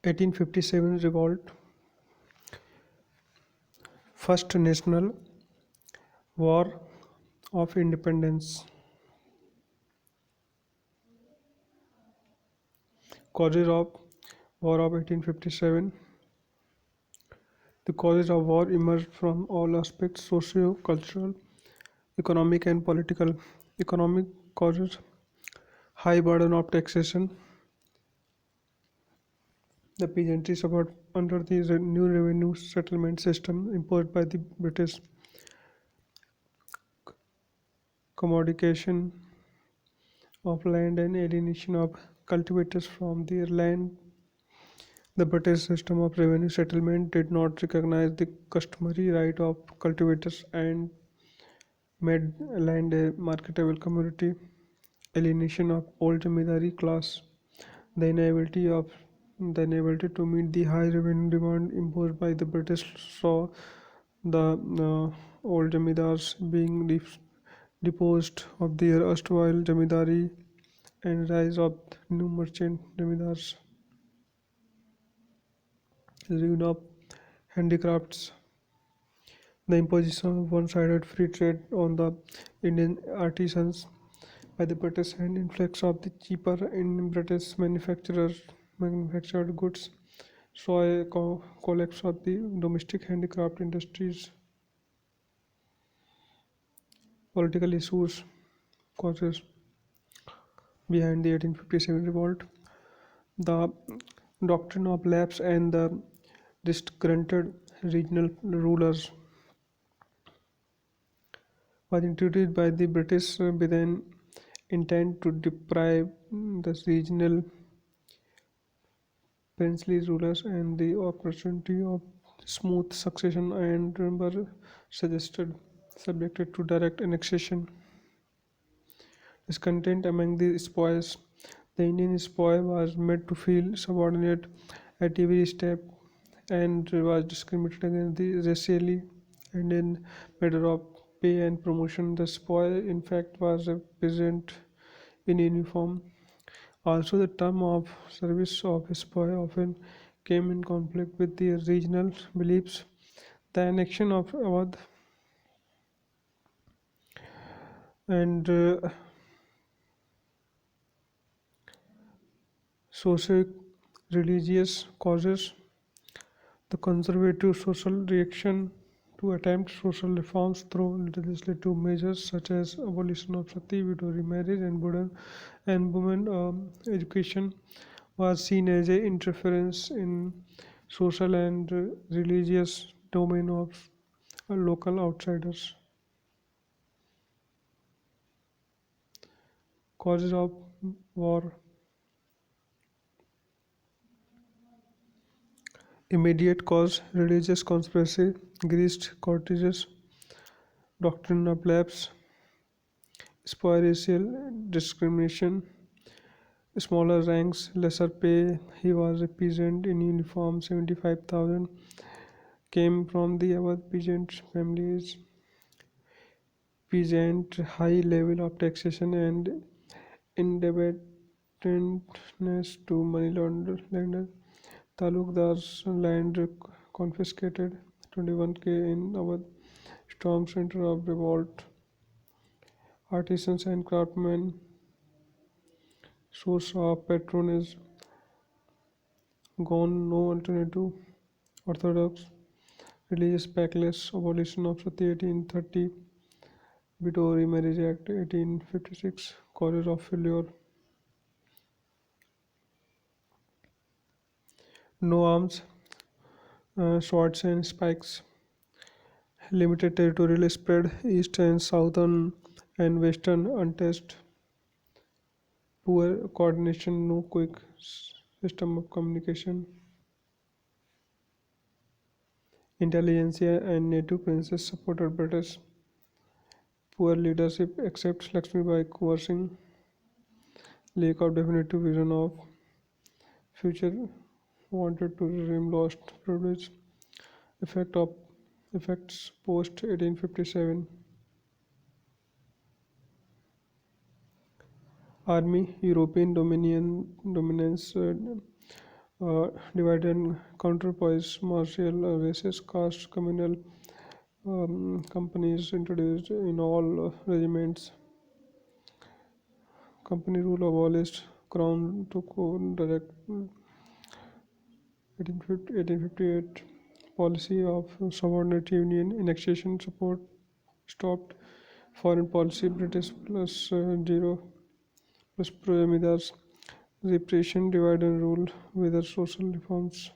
1857 Revolt, First National War of Independence. Causes of War of 1857. The causes of war emerged from all aspects socio-cultural, economic, and political. Economic causes: high burden of taxation. The peasantry suffered under the new revenue settlement system imposed by the British. Commodification of land and alienation of cultivators from their land. The British system of revenue settlement did not recognize the customary right of cultivators and made land a marketable commodity. Alienation of old Zamindari class. The inability to meet the high revenue demand imposed by the British saw the old Zamindars being deposed of their erstwhile Zamindari and rise of new merchant Zamindars. Ruin of handicrafts. The imposition of one-sided free trade on the Indian artisans by the British and influx of the cheaper in British manufactured goods saw a collapse of the domestic handicraft industries. Political issues causes behind the 1857 revolt. The doctrine of lapse and the disgruntled regional rulers was introduced by the British with an intent to deprive the regional princely rulers and the opportunity of smooth succession and were suggested subjected to direct annexation. Discontent among the spoils. The Indian spoil was made to feel subordinate at every step and was discriminated against the racially and in matter of pay and promotion. The spoil, in fact, was a peasant in uniform. Also, the term of service of a spoil often came in conflict with the regional beliefs. The annexion of Awadh and socio-religious causes. The conservative social reaction to attempt social reforms through legislative measures such as abolition of sati, widow remarriage, and women education was seen as an interference in social and religious domain of local outsiders. Causes of war: immediate cause: religious conspiracy, greased courtiers, doctrine of lapse, racial discrimination, smaller ranks, lesser pay. He was a peasant in uniform. 75,000 came from the Awadh peasant families. Peasant high level of taxation and indebtedness to money lender. Talukdar's land confiscated. 21K in Awadh. Storm center of revolt. Artisans and craftsmen. Source of patronage gone, no alternative. Orthodox religious backlash, abolition of Sati 1830, Widow Remarriage Act 1856, causes of failure, no arms, swords and spikes, limited territorial spread, east and southern and western untouched, poor coordination, no quick system of communication, intelligentsia and native princes supported British, poor leadership except Lakshmibai coercing, lack of definitive vision of future, wanted to regime lost privilege, effect of effects post 1857, army European dominance divide and counterpoise martial races, caste, communal companies introduced in all regiments. Company rule abolished. Crown took over direct 1858 policy of subordinate union annexation support stopped. Foreign policy British plus zero plus Proyamidas repression divide and rule with social reforms.